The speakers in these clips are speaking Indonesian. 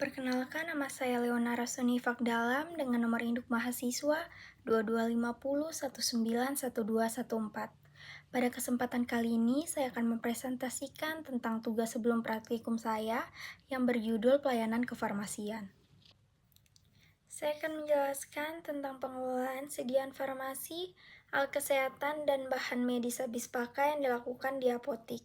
Perkenalkan, nama saya Leonara Sonifak Dalam dengan nomor induk mahasiswa 2250191214. Pada kesempatan kali ini, saya akan mempresentasikan tentang tugas sebelum praktikum saya yang berjudul Pelayanan Kefarmasian. Saya akan menjelaskan tentang pengelolaan sediaan farmasi, alat kesehatan, dan bahan medis habis pakai yang dilakukan di apotik.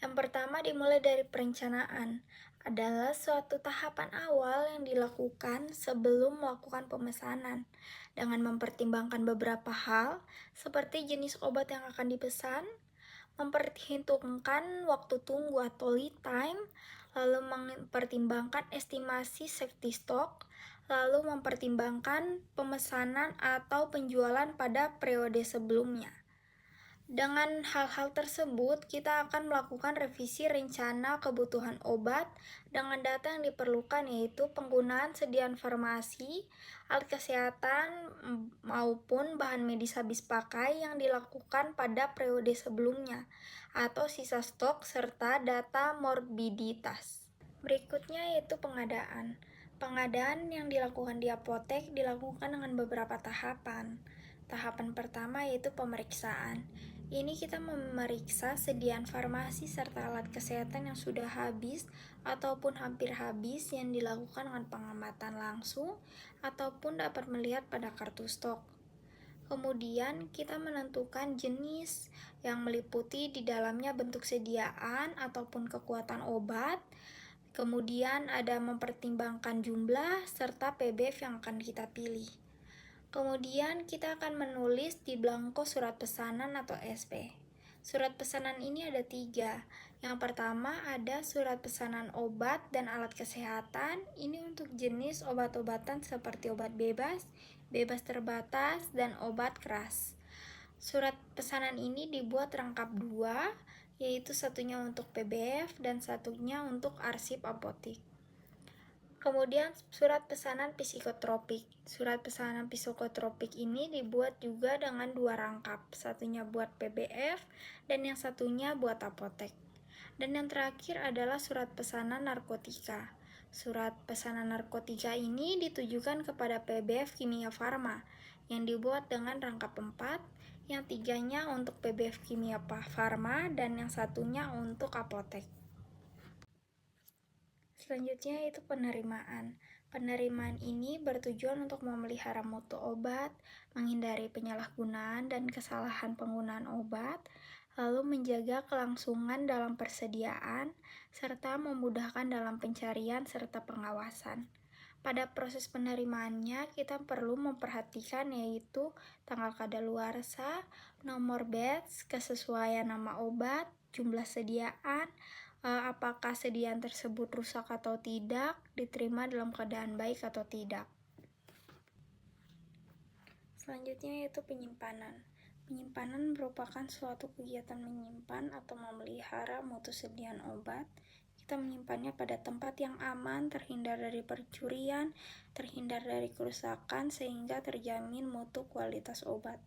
Yang pertama dimulai dari perencanaan, adalah suatu tahapan awal yang dilakukan sebelum melakukan pemesanan, dengan mempertimbangkan beberapa hal, seperti jenis obat yang akan dipesan, memperhitungkan waktu tunggu atau lead time, lalu mempertimbangkan estimasi safety stock, lalu mempertimbangkan pemesanan atau penjualan pada periode sebelumnya. Dengan hal-hal tersebut, kita akan melakukan revisi rencana kebutuhan obat dengan data yang diperlukan, yaitu penggunaan sediaan farmasi, alat kesehatan, maupun bahan medis habis pakai yang dilakukan pada periode sebelumnya, atau sisa stok, serta data morbiditas. Berikutnya yaitu pengadaan. Pengadaan yang dilakukan di apotek dilakukan dengan beberapa tahapan. Tahapan pertama yaitu pemeriksaan. Ini kita memeriksa sediaan farmasi serta alat kesehatan yang sudah habis ataupun hampir habis yang dilakukan dengan pengamatan langsung ataupun dapat melihat pada kartu stok. Kemudian kita menentukan jenis yang meliputi di dalamnya bentuk sediaan ataupun kekuatan obat. Kemudian ada mempertimbangkan jumlah serta PBF yang akan kita pilih. Kemudian kita akan menulis di belangko surat pesanan atau SP. Surat pesanan ini ada 3. Yang pertama ada surat pesanan obat dan alat kesehatan. Ini untuk jenis obat-obatan seperti obat bebas, bebas terbatas, dan obat keras. Surat pesanan ini dibuat rangkap 2, yaitu satunya untuk PBF dan satunya untuk arsip apotik. Kemudian surat pesanan psikotropik. Surat pesanan psikotropik ini dibuat juga dengan 2 rangkap, satunya buat PBF dan yang satunya buat apotek. Dan yang terakhir adalah surat pesanan narkotika. Surat pesanan narkotika ini ditujukan kepada PBF Kimia Farma yang dibuat dengan rangkap 4, yang 3-nya untuk PBF Kimia Farma dan yang satunya untuk apotek. Selanjutnya yaitu penerimaan. Penerimaan ini bertujuan untuk memelihara mutu obat, menghindari penyalahgunaan dan kesalahan penggunaan obat, lalu menjaga kelangsungan dalam persediaan, serta memudahkan dalam pencarian serta pengawasan. Pada proses penerimaannya, kita perlu memperhatikan yaitu tanggal kadaluarsa, nomor batch, kesesuaian nama obat, jumlah sediaan, apakah sediaan tersebut rusak atau tidak, diterima dalam keadaan baik atau tidak. Selanjutnya yaitu penyimpanan. Penyimpanan merupakan suatu kegiatan menyimpan atau memelihara mutu sediaan obat. Kita menyimpannya pada tempat yang aman, terhindar dari pencurian, terhindar dari kerusakan, sehingga terjamin mutu kualitas obat.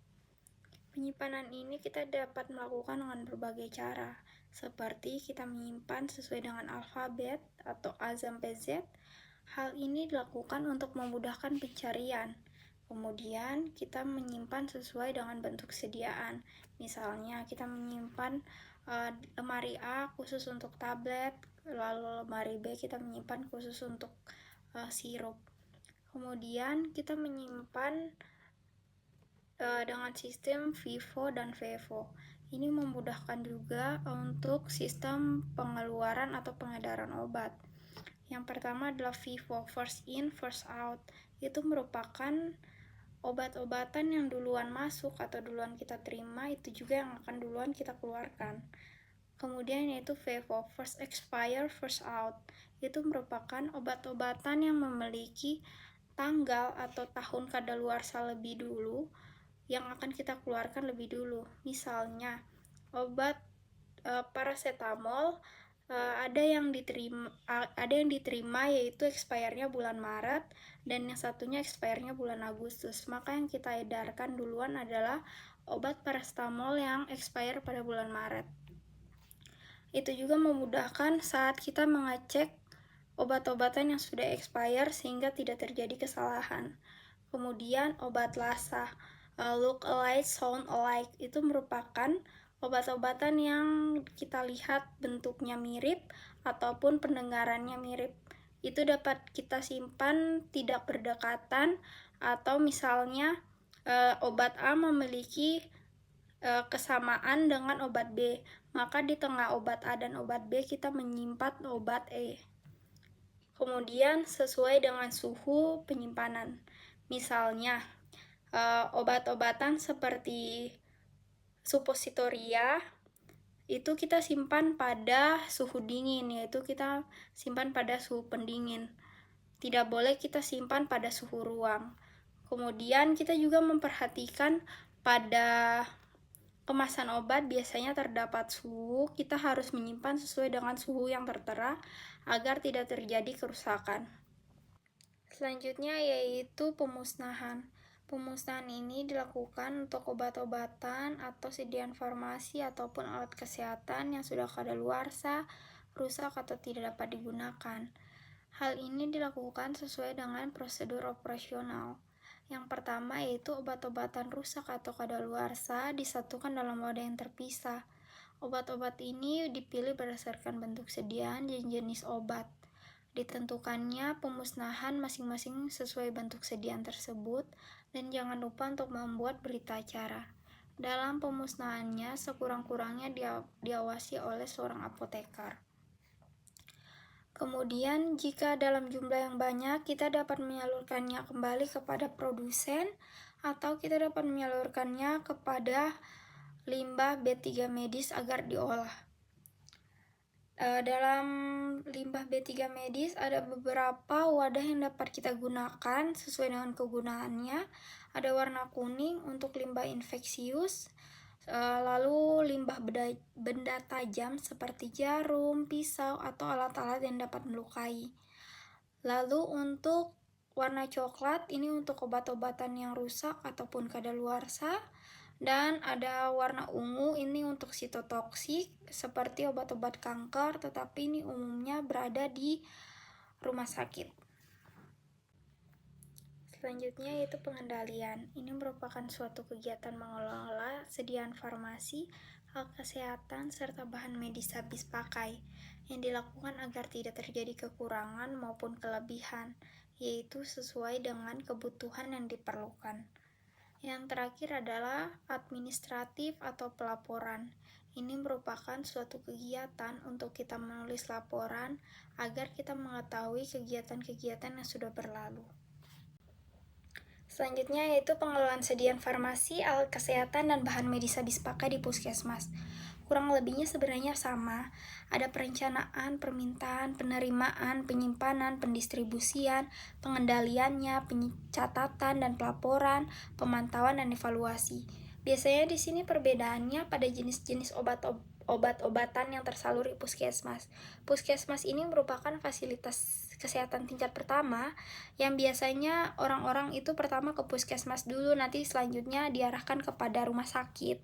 Penyimpanan ini kita dapat melakukan dengan berbagai cara, seperti kita menyimpan sesuai dengan alfabet atau A sampai Z. Hal ini dilakukan untuk memudahkan pencarian. Kemudian kita menyimpan sesuai dengan bentuk sediaan. Misalnya kita menyimpan lemari A khusus untuk tablet, lalu lemari B kita menyimpan khusus untuk sirup. Kemudian kita menyimpan dengan sistem FIFO dan FEVO. Ini memudahkan juga untuk sistem pengeluaran atau pengedaran obat. Yang pertama adalah FIFO, first in, first out. Itu merupakan obat-obatan yang duluan masuk atau duluan kita terima, itu juga yang akan duluan kita keluarkan. Kemudian yaitu FEVO, first expire, first out. Itu merupakan obat-obatan yang memiliki tanggal atau tahun kadaluarsa lebih dulu, yang akan kita keluarkan lebih dulu. Misalnya obat paracetamol ada yang diterima yaitu expire-nya bulan Maret dan yang satunya expire-nya bulan Agustus. Maka yang kita edarkan duluan adalah obat paracetamol yang expire pada bulan Maret. Itu juga memudahkan saat kita mengecek obat-obatan yang sudah expire sehingga tidak terjadi kesalahan. Kemudian obat LASA, look alike, sound alike, itu merupakan obat-obatan yang kita lihat bentuknya mirip ataupun pendengarannya mirip. Itu dapat kita simpan tidak berdekatan, atau misalnya obat A memiliki kesamaan dengan obat B, maka di tengah obat A dan obat B kita menyimpan obat E. Kemudian sesuai dengan suhu penyimpanan. Misalnya obat-obatan seperti suppositoria itu kita simpan pada suhu dingin, yaitu kita simpan pada suhu pendingin. Tidak boleh kita simpan pada suhu ruang. Kemudian kita juga memperhatikan pada kemasan obat biasanya terdapat suhu, kita harus menyimpan sesuai dengan suhu yang tertera agar tidak terjadi kerusakan. Selanjutnya yaitu pemusnahan. Pemusnahan ini dilakukan untuk obat-obatan atau sediaan farmasi ataupun alat kesehatan yang sudah kadaluarsa, rusak atau tidak dapat digunakan. Hal ini dilakukan sesuai dengan prosedur operasional. Yang pertama yaitu obat-obatan rusak atau kadaluarsa disatukan dalam wadah yang terpisah. Obat-obat ini dipilih berdasarkan bentuk sediaan dan jenis obat. Ditentukannya pemusnahan masing-masing sesuai bentuk sediaan tersebut, dan jangan lupa untuk membuat berita acara. Dalam pemusnahannya sekurang-kurangnya diawasi oleh seorang apoteker. Kemudian, jika dalam jumlah yang banyak, kita dapat menyalurkannya kembali kepada produsen, atau kita dapat menyalurkannya kepada limbah B3 medis agar diolah. Dalam limbah B3 medis ada beberapa wadah yang dapat kita gunakan sesuai dengan kegunaannya. Ada warna kuning untuk limbah infeksius, lalu limbah benda tajam seperti jarum, pisau, atau alat-alat yang dapat melukai. Lalu untuk warna coklat ini untuk obat-obatan yang rusak ataupun kadaluarsa, dan ada warna ungu ini untuk sitotoksik seperti obat-obat kanker, tetapi ini umumnya berada di rumah sakit. Selanjutnya yaitu pengendalian. Ini merupakan suatu kegiatan mengelola sediaan farmasi, alat kesehatan, serta bahan medis habis pakai yang dilakukan agar tidak terjadi kekurangan maupun kelebihan, yaitu sesuai dengan kebutuhan yang diperlukan. Yang terakhir adalah administratif atau pelaporan. Ini merupakan suatu kegiatan untuk kita menulis laporan agar kita mengetahui kegiatan-kegiatan yang sudah berlalu. Selanjutnya yaitu pengelolaan sediaan farmasi, alat kesehatan, dan bahan medis habis pakai di puskesmas. Kurang lebihnya sebenarnya sama. Ada perencanaan, permintaan, penerimaan, penyimpanan, pendistribusian, pengendaliannya, pencatatan dan pelaporan, pemantauan dan evaluasi. Biasanya di sini perbedaannya pada jenis-jenis obat-obatan yang tersalur di puskesmas. Puskesmas ini merupakan fasilitas kesehatan tingkat pertama yang biasanya orang-orang itu pertama ke puskesmas dulu, nanti selanjutnya diarahkan kepada rumah sakit.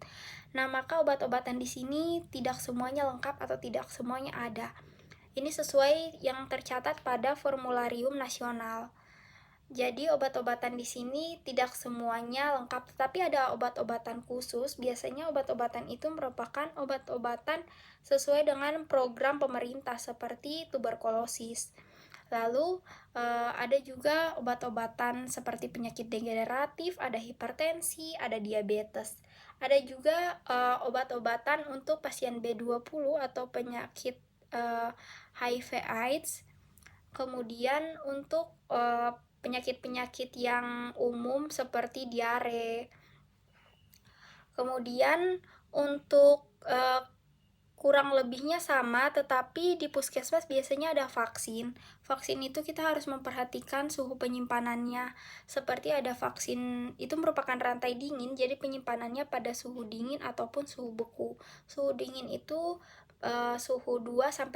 Nah, maka obat-obatan di sini tidak semuanya lengkap atau tidak semuanya ada. Ini sesuai yang tercatat pada formularium nasional. Jadi obat-obatan di sini tidak semuanya lengkap, tetapi ada obat-obatan khusus. Biasanya obat-obatan itu merupakan obat-obatan sesuai dengan program pemerintah seperti tuberkulosis. Lalu ada juga obat-obatan seperti penyakit degeneratif, ada hipertensi, ada diabetes. Ada juga obat-obatan untuk pasien B20 atau penyakit HIV/AIDS. Kemudian untuk penyakit-penyakit yang umum seperti diare. Kemudian untuk kurang lebihnya sama, tetapi di puskesmas biasanya ada vaksin. Vaksin itu kita harus memperhatikan suhu penyimpanannya. Seperti ada vaksin, itu merupakan rantai dingin, jadi penyimpanannya pada suhu dingin ataupun suhu beku. Suhu dingin itu suhu 2-8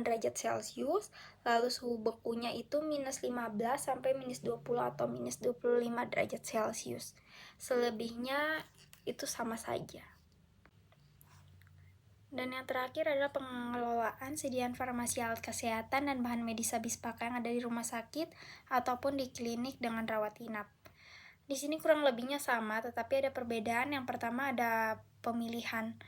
derajat Celcius, lalu suhu bekunya itu -15 sampai -20 atau -25 derajat Celcius. Selebihnya itu sama saja. Dan yang terakhir adalah pengelolaan sediaan farmasi alat kesehatan dan bahan medis habis pakai yang ada di rumah sakit ataupun di klinik dengan rawat inap. Di sini kurang lebihnya sama, tetapi ada perbedaan. Yang pertama ada pemilihan.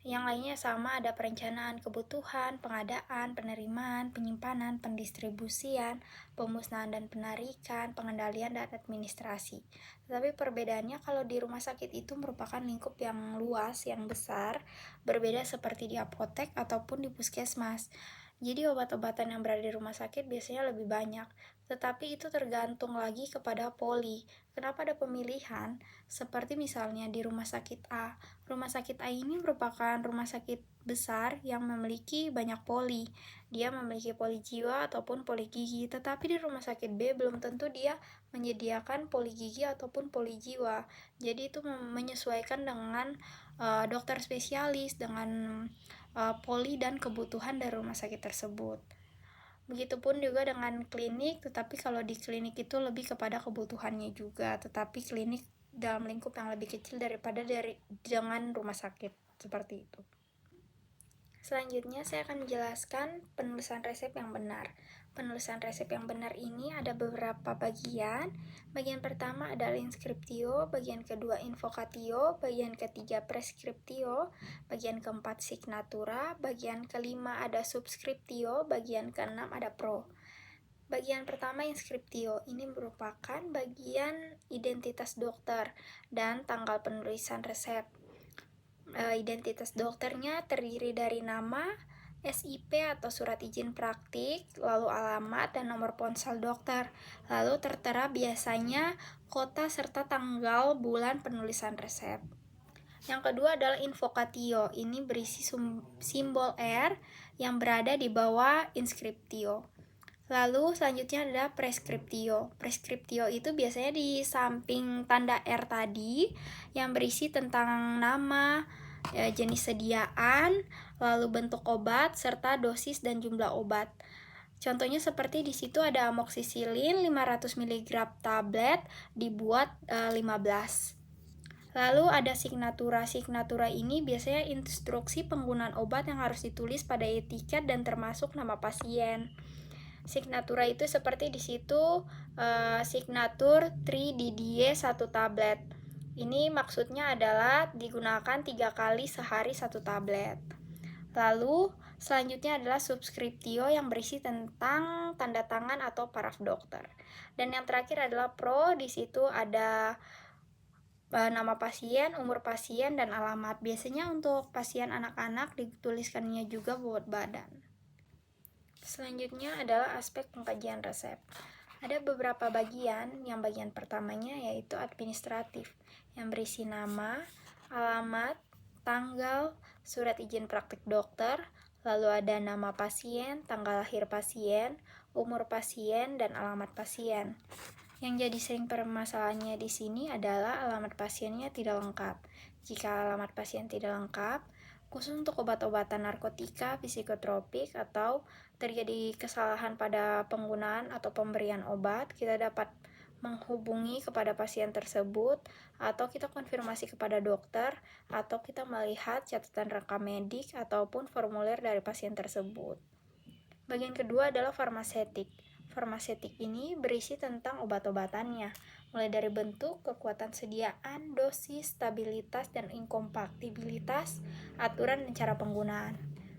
Yang lainnya sama, ada perencanaan kebutuhan, pengadaan, penerimaan, penyimpanan, pendistribusian, pemusnahan dan penarikan, pengendalian dan administrasi. Tetapi perbedaannya kalau di rumah sakit itu merupakan lingkup yang luas, yang besar, berbeda seperti di apotek ataupun di puskesmas. Jadi obat-obatan yang berada di rumah sakit biasanya lebih banyak, tetapi itu tergantung lagi kepada poli. Kenapa ada pemilihan? Seperti misalnya di rumah sakit A. Rumah sakit A ini merupakan rumah sakit besar yang memiliki banyak poli. Dia memiliki poli jiwa ataupun poli gigi, tetapi di rumah sakit B belum tentu dia menyediakan poli gigi ataupun poli jiwa. Jadi itu menyesuaikan dengan dokter spesialis, dengan poli dan kebutuhan dari rumah sakit tersebut. Begitupun juga dengan klinik, tetapi kalau di klinik itu lebih kepada kebutuhannya juga, tetapi klinik dalam lingkup yang lebih kecil daripada dengan rumah sakit, seperti itu. Selanjutnya saya akan menjelaskan penulisan resep yang benar. Penulisan resep yang benar ini ada beberapa bagian. Bagian pertama adalah inskriptio, bagian kedua invocatio, bagian ketiga preskriptio, bagian keempat signatura, bagian kelima ada subskriptio, bagian keenam ada pro. Bagian pertama inskriptio, ini merupakan bagian identitas dokter dan tanggal penulisan resep. Identitas dokternya terdiri dari nama, SIP atau surat izin praktik, lalu alamat dan nomor ponsel dokter. Lalu tertera biasanya kota serta tanggal bulan penulisan resep. Yang kedua adalah invocatio. Ini berisi simbol R yang berada di bawah inskriptio. Lalu selanjutnya adalah preskriptio. Preskriptio itu biasanya di samping tanda R tadi yang berisi tentang nama, jenis sediaan, lalu bentuk obat, serta dosis dan jumlah obat. Contohnya seperti di situ ada amoksisilin 500 mg tablet dibuat 15. Lalu ada signatura. Signatura ini biasanya instruksi penggunaan obat yang harus ditulis pada etiket dan termasuk nama pasien. Signatura itu seperti di situ signatur 3DDE 1 tablet. Ini maksudnya adalah digunakan 3 kali sehari 1 tablet. Lalu selanjutnya adalah subskriptio yang berisi tentang tanda tangan atau paraf dokter. Dan yang terakhir adalah pro. Di situ ada nama pasien, umur pasien, dan alamat. Biasanya untuk pasien anak-anak dituliskannya juga buat badan. Selanjutnya adalah aspek pengkajian resep. Ada beberapa bagian. Yang bagian pertamanya yaitu administratif, yang berisi nama, alamat, tanggal, surat izin praktik dokter, lalu ada nama pasien, tanggal lahir pasien, umur pasien, dan alamat pasien. Yang jadi sering permasalahannya di sini adalah alamat pasiennya tidak lengkap. Jika alamat pasien tidak lengkap, khusus untuk obat-obatan narkotika, psikotropik, atau terjadi kesalahan pada penggunaan atau pemberian obat, kita dapat menghubungi kepada pasien tersebut, atau kita konfirmasi kepada dokter, atau kita melihat catatan rekam medik ataupun formulir dari pasien tersebut. Bagian kedua adalah farmasetik. Farmasetik ini berisi tentang obat-obatannya, mulai dari bentuk, kekuatan sediaan, dosis, stabilitas, dan inkompatibilitas, aturan, dan cara penggunaan.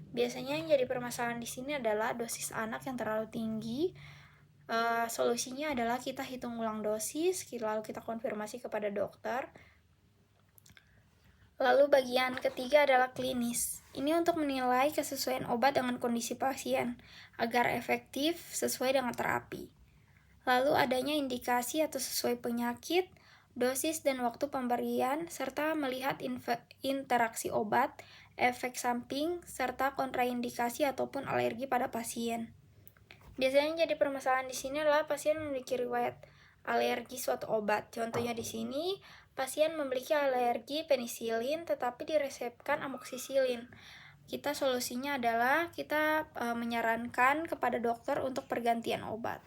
Biasanya yang jadi permasalahan di sini adalah dosis anak yang terlalu tinggi. Solusinya adalah kita hitung ulang dosis, lalu kita konfirmasi kepada dokter. Lalu bagian ketiga adalah klinis. Ini untuk menilai kesesuaian obat dengan kondisi pasien, agar efektif sesuai dengan terapi. Lalu adanya indikasi atau sesuai penyakit, dosis dan waktu pemberian, serta melihat interaksi obat, efek samping, serta kontraindikasi ataupun alergi pada pasien. Biasanya yang jadi permasalahan di sini adalah pasien memiliki riwayat alergi suatu obat. Contohnya di sini, pasien memiliki alergi penisilin tetapi diresepkan amoksisilin. Kita solusinya adalah kita menyarankan kepada dokter untuk pergantian obat.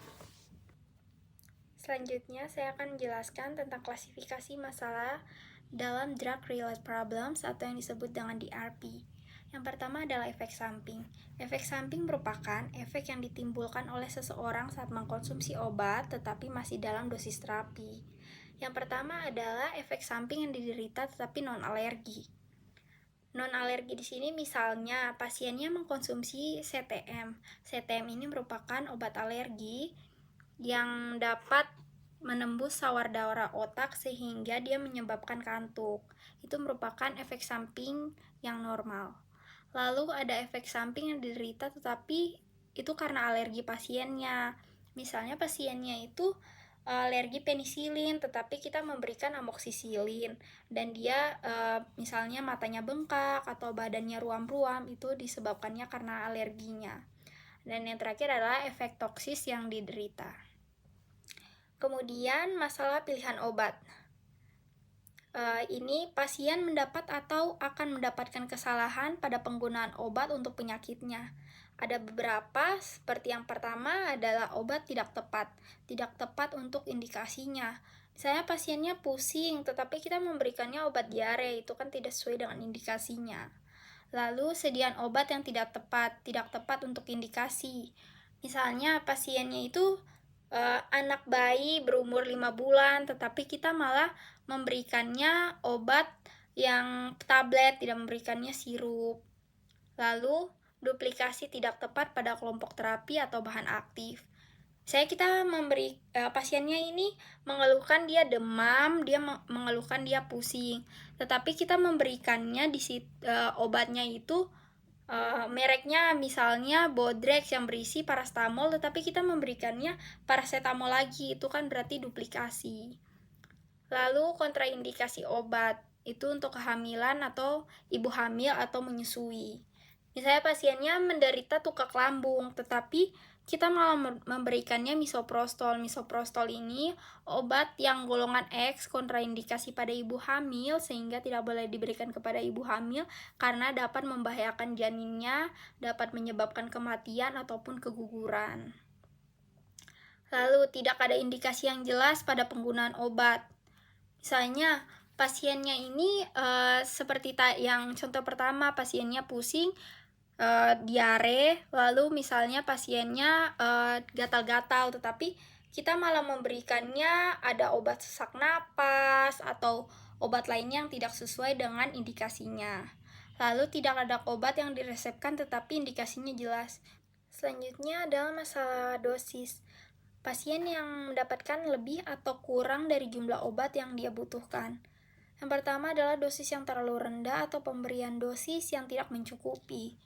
Selanjutnya saya akan menjelaskan tentang klasifikasi masalah dalam drug related problems atau yang disebut dengan DRP. Yang pertama adalah efek samping. Efek samping merupakan efek yang ditimbulkan oleh seseorang saat mengkonsumsi obat tetapi masih dalam dosis terapi. Yang pertama adalah efek samping yang diderita tetapi non-alergi. Non-alergi di sini misalnya pasiennya mengkonsumsi CTM. CTM ini merupakan obat alergi yang dapat menembus sawar-daura otak sehingga dia menyebabkan kantuk. Itu merupakan efek samping yang normal. Lalu ada efek samping yang diderita tetapi itu karena alergi pasiennya. Misalnya pasiennya itu alergi penisilin tetapi kita memberikan amoksisilin dan dia misalnya matanya bengkak atau badannya ruam-ruam, itu disebabkannya karena alerginya. Dan yang terakhir adalah efek toksis yang diderita. Kemudian masalah pilihan obat. Ini pasien mendapat atau akan mendapatkan kesalahan pada penggunaan obat untuk penyakitnya. Ada beberapa, seperti yang pertama adalah obat tidak tepat untuk indikasinya. Misalnya pasiennya pusing, tetapi kita memberikannya obat diare, itu kan tidak sesuai dengan indikasinya. Lalu sediaan obat yang tidak tepat untuk indikasi. Misalnya pasiennya itu anak bayi berumur 5 bulan, tetapi kita malah memberikannya obat yang tablet, tidak memberikannya sirup. Lalu, duplikasi tidak tepat pada kelompok terapi atau bahan aktif. Kita memberi pasiennya ini mengeluhkan dia demam, dia mengeluhkan dia pusing, tetapi kita memberikannya obatnya itu mereknya misalnya Bodrex yang berisi parastamol, tetapi kita memberikannya paracetamol lagi, itu kan berarti duplikasi. Lalu kontraindikasi obat, itu untuk kehamilan atau ibu hamil atau menyusui. Misalnya pasiennya menderita tukak lambung, tetapi kita malah memberikannya misoprostol. Misoprostol ini obat yang golongan X, kontraindikasi pada ibu hamil, sehingga tidak boleh diberikan kepada ibu hamil karena dapat membahayakan janinnya, dapat menyebabkan kematian ataupun keguguran. Lalu tidak ada indikasi yang jelas pada penggunaan obat. Misalnya pasiennya ini seperti yang contoh pertama, pasiennya pusing, diare, lalu misalnya pasiennya gatal-gatal, tetapi kita malah memberikannya ada obat sesak napas atau obat lainnya yang tidak sesuai dengan indikasinya. Lalu tidak ada obat yang diresepkan tetapi indikasinya jelas. Selanjutnya adalah masalah dosis. Pasien yang mendapatkan lebih atau kurang dari jumlah obat yang dia butuhkan. Yang pertama adalah dosis yang terlalu rendah atau pemberian dosis yang tidak mencukupi.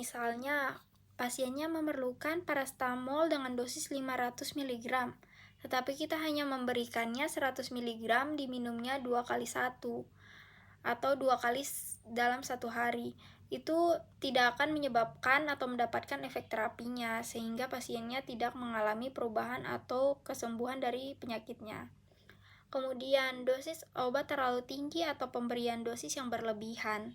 Misalnya, pasiennya memerlukan parastamol dengan dosis 500 mg, tetapi kita hanya memberikannya 100 mg diminumnya 2 kali 1, atau 2 kali dalam 1 hari. Itu tidak akan menyebabkan atau mendapatkan efek terapinya, sehingga pasiennya tidak mengalami perubahan atau kesembuhan dari penyakitnya. Kemudian, dosis obat terlalu tinggi atau pemberian dosis yang berlebihan.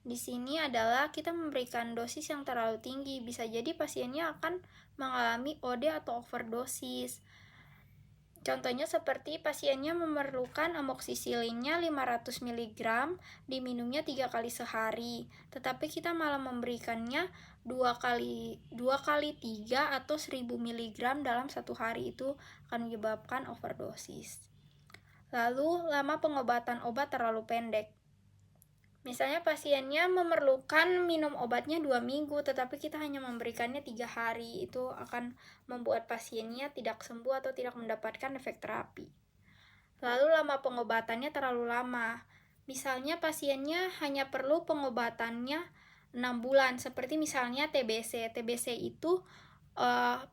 Di sini adalah kita memberikan dosis yang terlalu tinggi, bisa jadi pasiennya akan mengalami OD atau overdosis. Contohnya seperti pasiennya memerlukan amoksisilinnya 500 mg, diminumnya 3 kali sehari, tetapi kita malah memberikannya 2 kali 3 atau 1000 mg dalam 1 hari, itu akan menyebabkan overdosis. Lalu, lama pengobatan obat terlalu pendek. Misalnya pasiennya memerlukan minum obatnya 2 minggu, tetapi kita hanya memberikannya 3 hari. Itu akan membuat pasiennya tidak sembuh atau tidak mendapatkan efek terapi. Lalu lama pengobatannya terlalu lama. Misalnya pasiennya hanya perlu pengobatannya 6 bulan, seperti misalnya TBC. TBC itu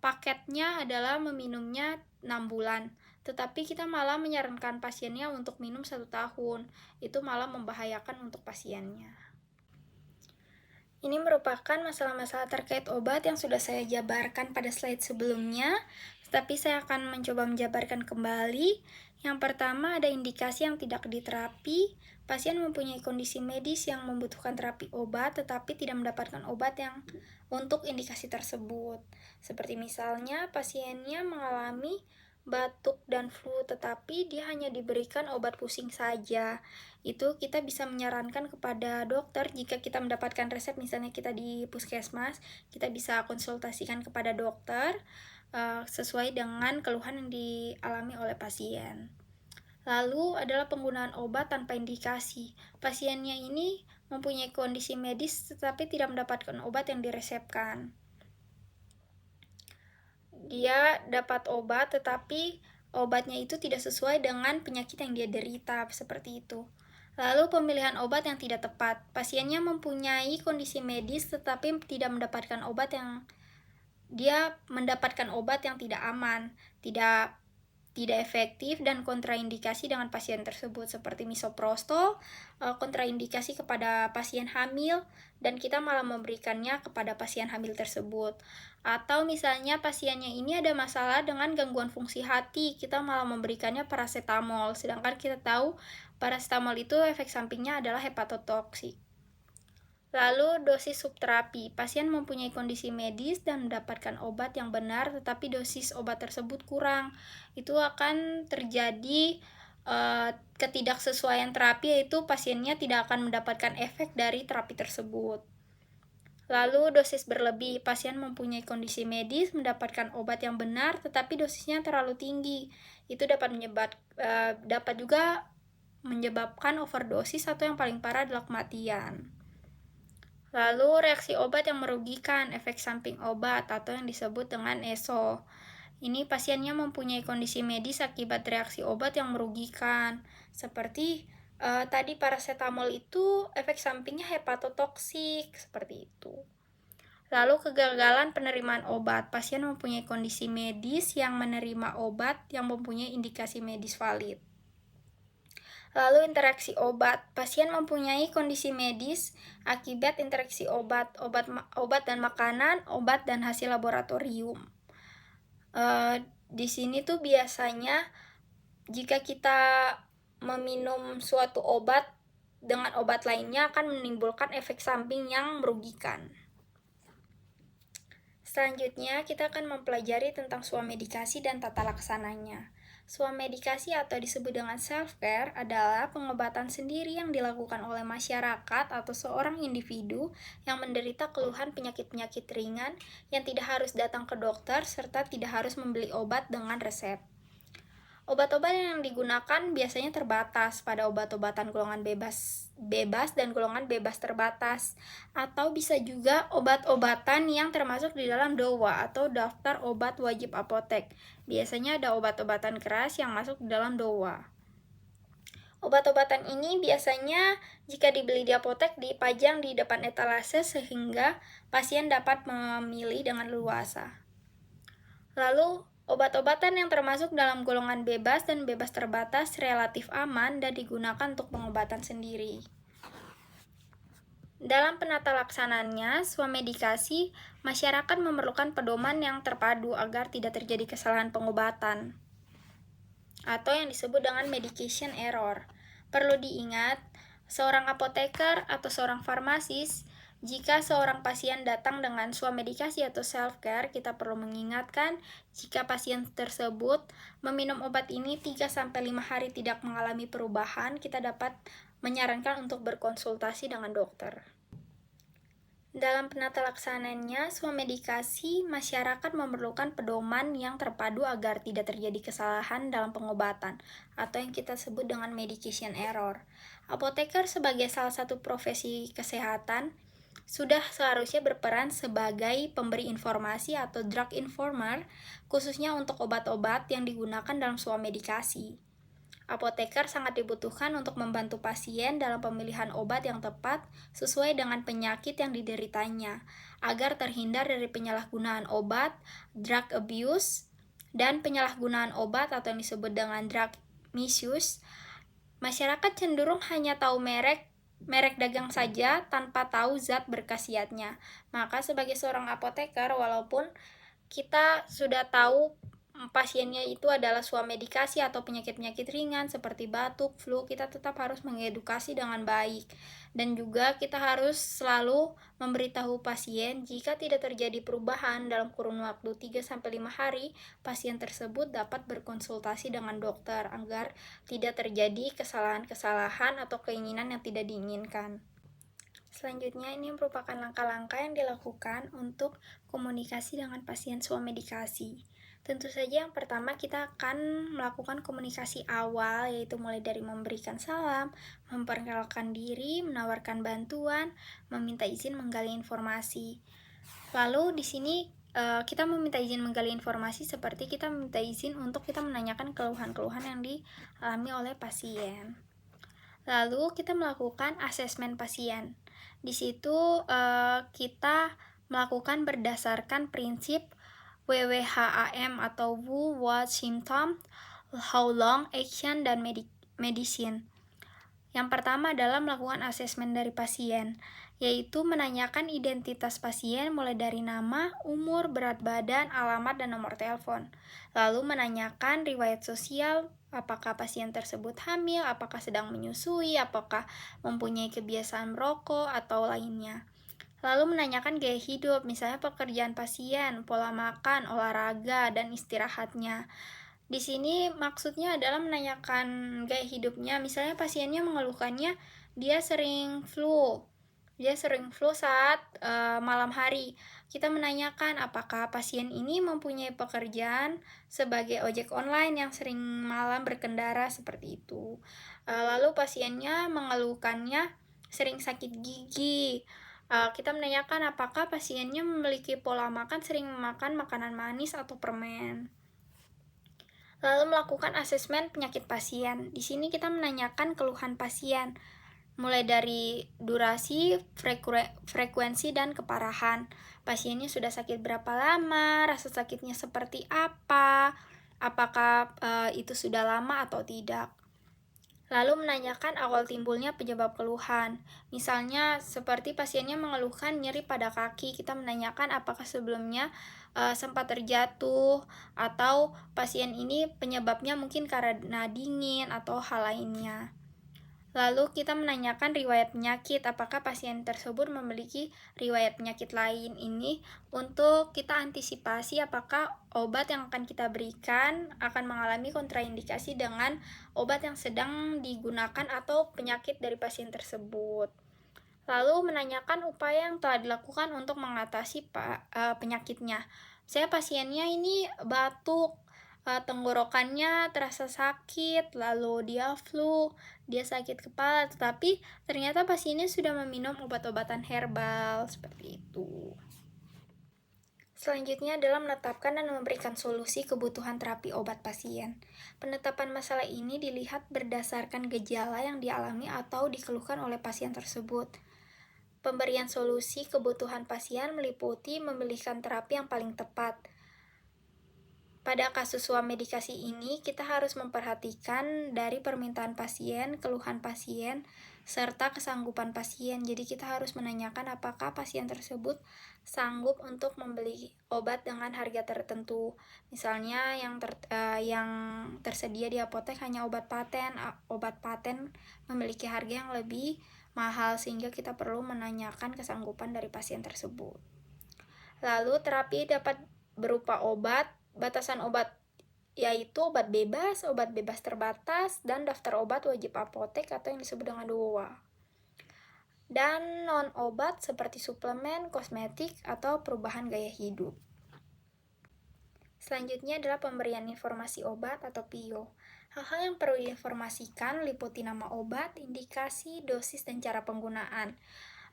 paketnya adalah meminumnya 6 bulan. Tetapi kita malah menyarankan pasiennya untuk minum 1 tahun. Itu malah membahayakan untuk pasiennya. Ini merupakan masalah-masalah terkait obat yang sudah saya jabarkan pada slide sebelumnya, tapi saya akan mencoba menjabarkan kembali. Yang pertama, ada indikasi yang tidak diterapi. Pasien mempunyai kondisi medis yang membutuhkan terapi obat, tetapi tidak mendapatkan obat yang untuk indikasi tersebut. Seperti misalnya pasiennya mengalami batuk, dan flu, tetapi dia hanya diberikan obat pusing saja. Itu kita bisa menyarankan kepada dokter jika kita mendapatkan resep, misalnya kita di puskesmas, kita bisa konsultasikan kepada dokter sesuai dengan keluhan yang dialami oleh pasien. Lalu adalah penggunaan obat tanpa indikasi. Pasiennya ini mempunyai kondisi medis tetapi tidak mendapatkan obat yang diresepkan. Dia dapat obat tetapi obatnya itu tidak sesuai dengan penyakit yang dia derita, seperti itu. Lalu pemilihan obat yang tidak tepat. Pasiennya mempunyai kondisi medis tetapi tidak mendapatkan obat yang tidak aman, tidak efektif dan kontraindikasi dengan pasien tersebut, seperti misoprostol, kontraindikasi kepada pasien hamil dan kita malah memberikannya kepada pasien hamil tersebut. Atau misalnya pasiennya ini ada masalah dengan gangguan fungsi hati, kita malah memberikannya paracetamol, sedangkan kita tahu paracetamol itu efek sampingnya adalah hepatotoksik. Lalu dosis subterapi, pasien mempunyai kondisi medis dan mendapatkan obat yang benar tetapi dosis obat tersebut kurang. Itu akan terjadi ketidaksesuaian terapi, yaitu pasiennya tidak akan mendapatkan efek dari terapi tersebut. Lalu dosis berlebih, pasien mempunyai kondisi medis, mendapatkan obat yang benar tetapi dosisnya terlalu tinggi. Itu dapat juga menyebabkan overdosis atau yang paling parah adalah kematian. Lalu reaksi obat yang merugikan, efek samping obat atau yang disebut dengan ESO. Ini pasiennya mempunyai kondisi medis akibat reaksi obat yang merugikan. Seperti tadi paracetamol itu efek sampingnya hepatotoksik, seperti itu. Lalu kegagalan penerimaan obat. Pasien mempunyai kondisi medis yang menerima obat yang mempunyai indikasi medis valid. Lalu interaksi obat. Pasien mempunyai kondisi medis akibat interaksi obat dan makanan, obat dan hasil laboratorium. Di sini tuh biasanya jika kita meminum suatu obat dengan obat lainnya akan menimbulkan efek samping yang merugikan. Selanjutnya kita akan mempelajari tentang swamedikasi dan tata laksananya. Swamedikasi atau disebut dengan self-care adalah pengobatan sendiri yang dilakukan oleh masyarakat atau seorang individu yang menderita keluhan penyakit-penyakit ringan yang tidak harus datang ke dokter serta tidak harus membeli obat dengan resep. Obat-obat yang digunakan biasanya terbatas pada obat-obatan golongan bebas dan golongan bebas terbatas, atau bisa juga obat-obatan yang termasuk di dalam DOWA atau daftar obat wajib apotek. Biasanya ada obat-obatan keras yang masuk di dalam DOWA. Obat-obatan ini biasanya jika dibeli di apotek dipajang di depan etalase sehingga pasien dapat memilih dengan leluasa. Lalu obat-obatan yang termasuk dalam golongan bebas dan bebas terbatas relatif aman dan digunakan untuk pengobatan sendiri. Dalam penata laksanaannya, swamedikasi, masyarakat memerlukan pedoman yang terpadu agar tidak terjadi kesalahan pengobatan atau yang disebut dengan medication error. Perlu diingat, seorang apoteker atau seorang farmasis, jika seorang pasien datang dengan swamedikasi atau self-care, kita perlu mengingatkan jika pasien tersebut meminum obat ini 3-5 hari tidak mengalami perubahan, kita dapat menyarankan untuk berkonsultasi dengan dokter. Dalam penata laksanaannya, swamedikasi, masyarakat memerlukan pedoman yang terpadu agar tidak terjadi kesalahan dalam pengobatan, atau yang kita sebut dengan medication error. Apoteker sebagai salah satu profesi kesehatan, sudah seharusnya berperan sebagai pemberi informasi atau drug informer, khususnya untuk obat-obat yang digunakan dalam swamedikasi. Apoteker sangat dibutuhkan untuk membantu pasien dalam pemilihan obat yang tepat sesuai dengan penyakit yang dideritanya, agar terhindar dari penyalahgunaan obat, drug abuse, dan penyalahgunaan obat atau yang disebut dengan drug misuse. Masyarakat cenderung hanya tahu merek dagang saja tanpa tahu zat berkhasiatnya. Maka sebagai seorang apoteker, walaupun kita sudah tahu pasiennya itu adalah swamedikasi atau penyakit-penyakit ringan seperti batuk, flu, kita tetap harus mengedukasi dengan baik. Dan juga kita harus selalu memberitahu pasien jika tidak terjadi perubahan dalam kurun waktu 3-5 hari, pasien tersebut dapat berkonsultasi dengan dokter agar tidak terjadi kesalahan-kesalahan atau keinginan yang tidak diinginkan. Selanjutnya, ini merupakan langkah-langkah yang dilakukan untuk komunikasi dengan pasien swamedikasi. Tentu saja yang pertama kita akan melakukan komunikasi awal, yaitu mulai dari memberikan salam, memperkenalkan diri, menawarkan bantuan, meminta izin menggali informasi. Lalu di sini kita meminta izin menggali informasi seperti kita meminta izin untuk kita menanyakan keluhan-keluhan yang dialami oleh pasien. Lalu kita melakukan asesmen pasien. Di situ kita melakukan berdasarkan prinsip WWHAM atau Who, What, Symptom, How Long, Action, dan Medicine. Yang pertama adalah melakukan asesmen dari pasien, yaitu menanyakan identitas pasien mulai dari nama, umur, berat badan, alamat, dan nomor telepon. Lalu menanyakan riwayat sosial, apakah pasien tersebut hamil, apakah sedang menyusui, apakah mempunyai kebiasaan merokok, atau lainnya. Lalu menanyakan gaya hidup, misalnya pekerjaan pasien, pola makan, olahraga, dan istirahatnya. Di sini maksudnya adalah menanyakan gaya hidupnya, misalnya pasiennya mengeluhkannya dia sering flu saat malam hari. Kita menanyakan apakah pasien ini mempunyai pekerjaan sebagai ojek online yang sering malam berkendara seperti itu. Lalu pasiennya mengeluhkannya sering sakit gigi. Kita menanyakan apakah pasiennya memiliki pola makan sering makan makanan manis atau permen. Lalu melakukan asesmen penyakit pasien. Di sini kita menanyakan keluhan pasien, mulai dari durasi, frekuensi, dan keparahan. Pasiennya sudah sakit berapa lama, rasa sakitnya seperti apa, apakah itu sudah lama atau tidak. Lalu menanyakan awal timbulnya penyebab keluhan. Misalnya seperti pasiennya mengeluhkan nyeri pada kaki, kita menanyakan apakah sebelumnya sempat terjatuh atau pasien ini penyebabnya mungkin karena dingin atau hal lainnya. Lalu kita menanyakan riwayat penyakit, apakah pasien tersebut memiliki riwayat penyakit lain. Ini untuk kita antisipasi apakah obat yang akan kita berikan akan mengalami kontraindikasi dengan obat yang sedang digunakan atau penyakit dari pasien tersebut. Lalu menanyakan upaya yang telah dilakukan untuk mengatasi penyakitnya. Saya pasiennya ini batuk, tenggorokannya terasa sakit, lalu dia flu, dia sakit kepala, tetapi ternyata pasiennya sudah meminum obat-obatan herbal, seperti itu. Selanjutnya adalah menetapkan dan memberikan solusi kebutuhan terapi obat pasien. Penetapan masalah ini dilihat berdasarkan gejala yang dialami atau dikeluhkan oleh pasien tersebut. Pemberian solusi kebutuhan pasien meliputi memilihkan terapi yang paling tepat. Pada kasus swamedikasi ini, kita harus memperhatikan dari permintaan pasien, keluhan pasien, serta kesanggupan pasien. Jadi kita harus menanyakan apakah pasien tersebut sanggup untuk membeli obat dengan harga tertentu. Misalnya yang tersedia di apotek hanya obat paten. Obat paten memiliki harga yang lebih mahal sehingga kita perlu menanyakan kesanggupan dari pasien tersebut. Lalu terapi dapat berupa obat, batasan obat yaitu obat bebas terbatas, dan daftar obat wajib apotek atau yang disebut dengan DOWA. Dan non-obat seperti suplemen, kosmetik, atau perubahan gaya hidup. Selanjutnya adalah pemberian informasi obat atau PIO. Hal-hal yang perlu diinformasikan liputi nama obat, indikasi, dosis, dan cara penggunaan.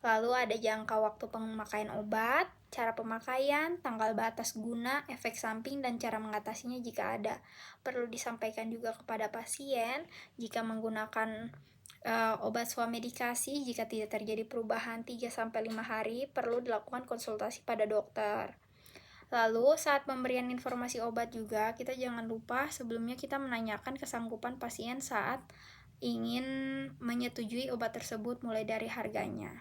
Lalu ada jangka waktu pemakaian obat, cara pemakaian, tanggal batas guna, efek samping, dan cara mengatasinya jika ada. Perlu disampaikan juga kepada pasien jika menggunakan obat swamedikasi, jika tidak terjadi perubahan 3-5 hari, perlu dilakukan konsultasi pada dokter. Lalu saat pemberian informasi obat juga, kita jangan lupa sebelumnya kita menanyakan kesanggupan pasien saat ingin menyetujui obat tersebut mulai dari harganya.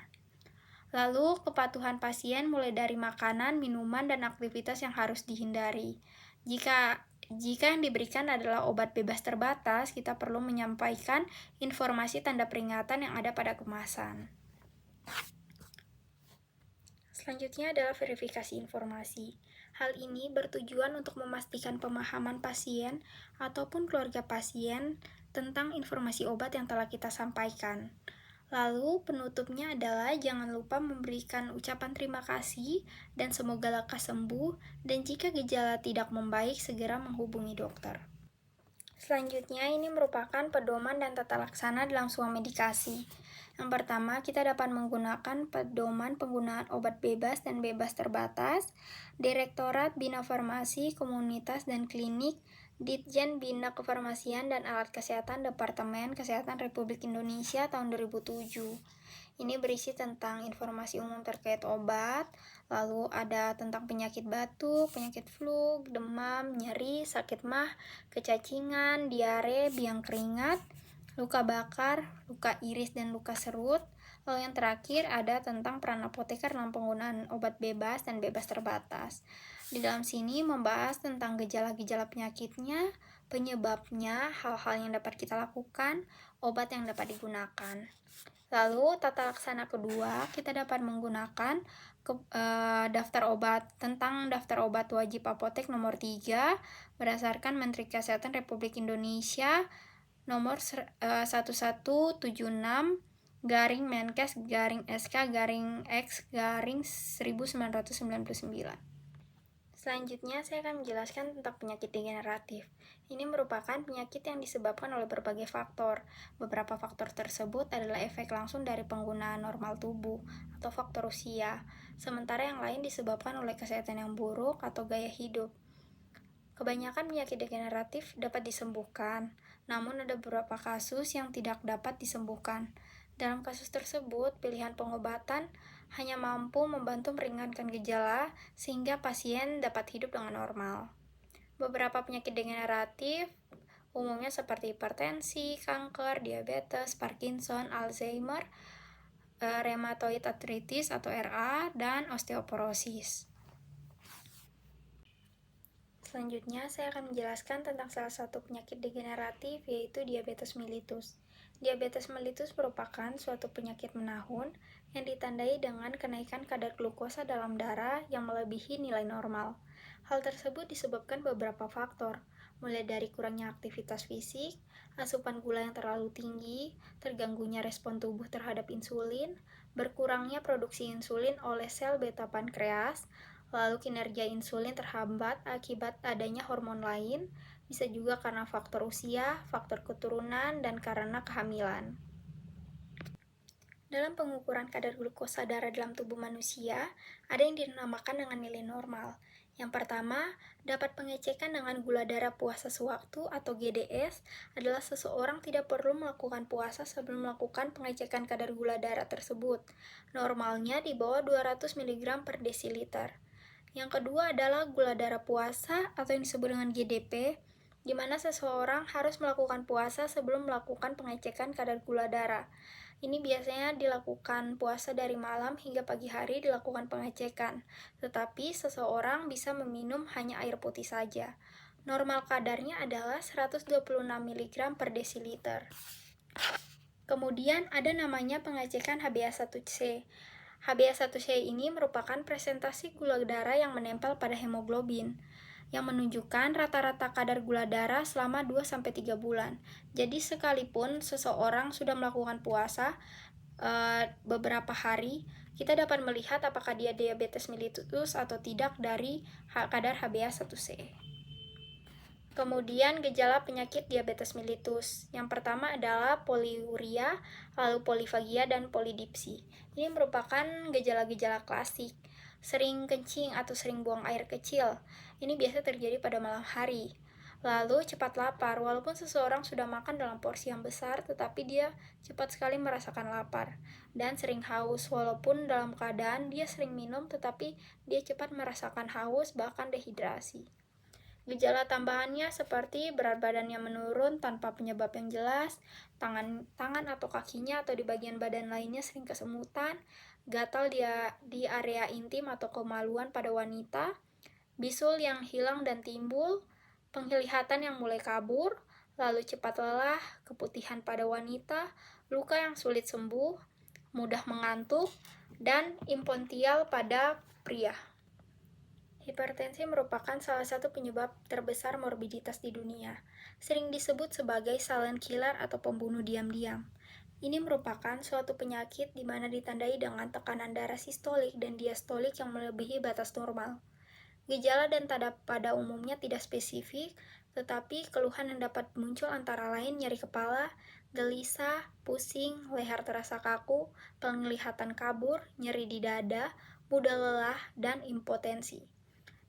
Lalu, kepatuhan pasien mulai dari makanan, minuman, dan aktivitas yang harus dihindari. Jika Jika yang diberikan adalah obat bebas terbatas, kita perlu menyampaikan informasi tanda peringatan yang ada pada kemasan. Selanjutnya adalah verifikasi informasi. Hal ini bertujuan untuk memastikan pemahaman pasien ataupun keluarga pasien tentang informasi obat yang telah kita sampaikan. Lalu penutupnya adalah jangan lupa memberikan ucapan terima kasih dan semoga lekas sembuh, dan jika gejala tidak membaik segera menghubungi dokter. Selanjutnya ini merupakan pedoman dan tata laksana dalam sebuah medikasi. Yang pertama, kita dapat menggunakan pedoman penggunaan obat bebas dan bebas terbatas, Direktorat Bina Farmasi, Komunitas dan Klinik, Ditjen Bina Kefarmasian dan Alat Kesehatan Departemen Kesehatan Republik Indonesia tahun 2007. Ini berisi tentang informasi umum terkait obat, lalu ada tentang penyakit batuk, penyakit flu, demam, nyeri, sakit mah, kecacingan, diare, biang keringat, luka bakar, luka iris dan luka serut. Lalu yang terakhir ada tentang peran apoteker dalam penggunaan obat bebas dan bebas terbatas. Di dalam sini membahas tentang gejala-gejala penyakitnya, penyebabnya, hal-hal yang dapat kita lakukan, obat yang dapat digunakan. Lalu tata laksana kedua, kita dapat menggunakan daftar obat wajib apotek nomor 3 berdasarkan Menteri Kesehatan Republik Indonesia nomor 1176 garing Menkes garing SK garing X garing 1999. Selanjutnya, saya akan menjelaskan tentang penyakit degeneratif. Ini merupakan penyakit yang disebabkan oleh berbagai faktor. Beberapa faktor tersebut adalah efek langsung dari penggunaan normal tubuh atau faktor usia, sementara yang lain disebabkan oleh kesehatan yang buruk atau gaya hidup. Kebanyakan penyakit degeneratif dapat disembuhkan, namun ada beberapa kasus yang tidak dapat disembuhkan. Dalam kasus tersebut, pilihan pengobatan hanya mampu membantu meringankan gejala sehingga pasien dapat hidup dengan normal. Beberapa penyakit degeneratif umumnya seperti hipertensi, kanker, diabetes, Parkinson, Alzheimer, rheumatoid arthritis atau RA, dan osteoporosis. Selanjutnya, saya akan menjelaskan tentang salah satu penyakit degeneratif, yaitu diabetes mellitus. Diabetes mellitus merupakan suatu penyakit menahun yang ditandai dengan kenaikan kadar glukosa dalam darah yang melebihi nilai normal. Hal tersebut disebabkan beberapa faktor, mulai dari kurangnya aktivitas fisik, asupan gula yang terlalu tinggi, terganggunya respon tubuh terhadap insulin, berkurangnya produksi insulin oleh sel beta pankreas, lalu kinerja insulin terhambat akibat adanya hormon lain, bisa juga karena faktor usia, faktor keturunan, dan karena kehamilan. Dalam pengukuran kadar glukosa darah dalam tubuh manusia, ada yang dinamakan dengan nilai normal. Yang pertama, dapat pengecekan dengan gula darah puasa sewaktu atau GDS adalah seseorang tidak perlu melakukan puasa sebelum melakukan pengecekan kadar gula darah tersebut. Normalnya di bawah 200 mg per desiliter. Yang kedua adalah gula darah puasa atau yang disebut dengan GDP, di mana seseorang harus melakukan puasa sebelum melakukan pengecekan kadar gula darah. Ini biasanya dilakukan puasa dari malam hingga pagi hari dilakukan pengecekan, tetapi seseorang bisa meminum hanya air putih saja. Normal kadarnya adalah 126 mg per desiliter. Kemudian ada namanya pengecekan HbA1c. HbA1c ini merupakan presentasi gula darah yang menempel pada hemoglobin, yang menunjukkan rata-rata kadar gula darah selama 2-3 bulan. Jadi sekalipun seseorang sudah melakukan puasa beberapa hari, kita dapat melihat apakah dia diabetes mellitus atau tidak dari kadar HbA1c. Kemudian gejala penyakit diabetes mellitus. Yang pertama adalah poliuria, lalu polifagia, dan polidipsi. Ini merupakan gejala-gejala klasik. Sering kencing atau sering buang air kecil. Ini biasa terjadi pada malam hari. Lalu cepat lapar, walaupun seseorang sudah makan dalam porsi yang besar, tetapi dia cepat sekali merasakan lapar. Dan sering haus, walaupun dalam keadaan dia sering minum, tetapi dia cepat merasakan haus, bahkan dehidrasi. Gejala tambahannya seperti berat badannya menurun tanpa penyebab yang jelas, tangan atau kakinya atau di bagian badan lainnya sering kesemutan, gatal di area intim atau kemaluan pada wanita, bisul yang hilang dan timbul, penglihatan yang mulai kabur, lalu cepat lelah, keputihan pada wanita, luka yang sulit sembuh, mudah mengantuk, dan impontial pada pria. Hipertensi merupakan salah satu penyebab terbesar morbiditas di dunia, sering disebut sebagai silent killer atau pembunuh diam-diam. Ini merupakan suatu penyakit di mana ditandai dengan tekanan darah sistolik dan diastolik yang melebihi batas normal. Gejala dan tanda pada umumnya tidak spesifik, tetapi keluhan yang dapat muncul antara lain nyeri kepala, gelisah, pusing, leher terasa kaku, penglihatan kabur, nyeri di dada, mudah lelah, dan impotensi.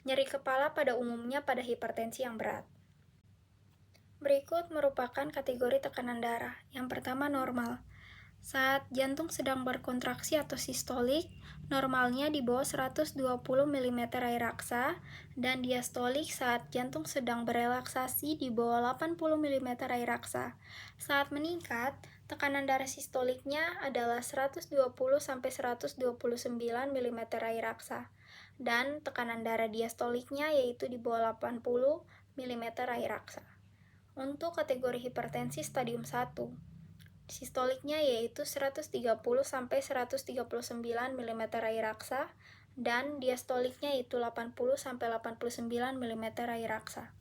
Nyeri kepala pada umumnya pada hipertensi yang berat. Berikut merupakan kategori tekanan darah. Yang pertama, normal. Saat jantung sedang berkontraksi atau sistolik, normalnya di bawah 120 mm air raksa, dan diastolik saat jantung sedang berelaksasi di bawah 80 mm air raksa. Saat meningkat, tekanan darah sistoliknya adalah 120-129 mm air raksa, dan tekanan darah diastoliknya yaitu di bawah 80 mm air raksa. Untuk kategori hipertensi stadium 1, sistoliknya yaitu 130-139 mm air raksa, dan diastoliknya yaitu 80-89 mm air raksa.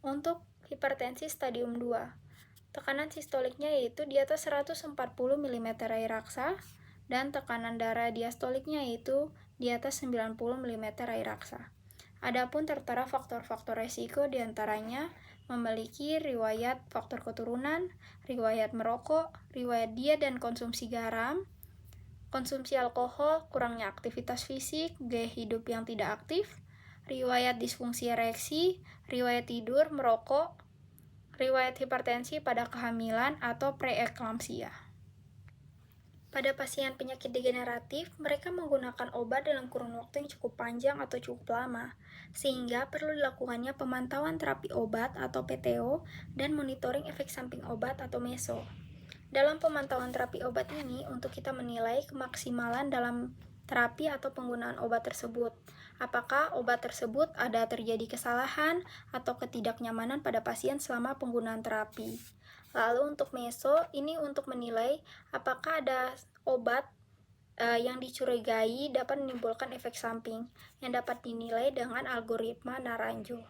Untuk hipertensi stadium 2, tekanan sistoliknya yaitu di atas 140 mm air raksa, dan tekanan darah diastoliknya yaitu di atas 90 mm air raksa. Adapun tertera faktor-faktor resiko diantaranya memiliki riwayat faktor keturunan, riwayat merokok, riwayat diet dan konsumsi garam, konsumsi alkohol, kurangnya aktivitas fisik, gaya hidup yang tidak aktif, riwayat disfungsi ereksi, riwayat tidur, merokok, riwayat hipertensi pada kehamilan atau preeklamsia. Pada pasien penyakit degeneratif, mereka menggunakan obat dalam kurun waktu yang cukup panjang atau cukup lama, sehingga perlu dilakukannya pemantauan terapi obat atau PTO dan monitoring efek samping obat atau MESO. Dalam pemantauan terapi obat ini, untuk kita menilai kemaksimalan dalam terapi atau penggunaan obat tersebut. Apakah obat tersebut ada terjadi kesalahan atau ketidaknyamanan pada pasien selama penggunaan terapi. Lalu untuk meso, ini untuk menilai apakah ada obat yang dicurigai dapat menimbulkan efek samping yang dapat dinilai dengan algoritma Naranjo.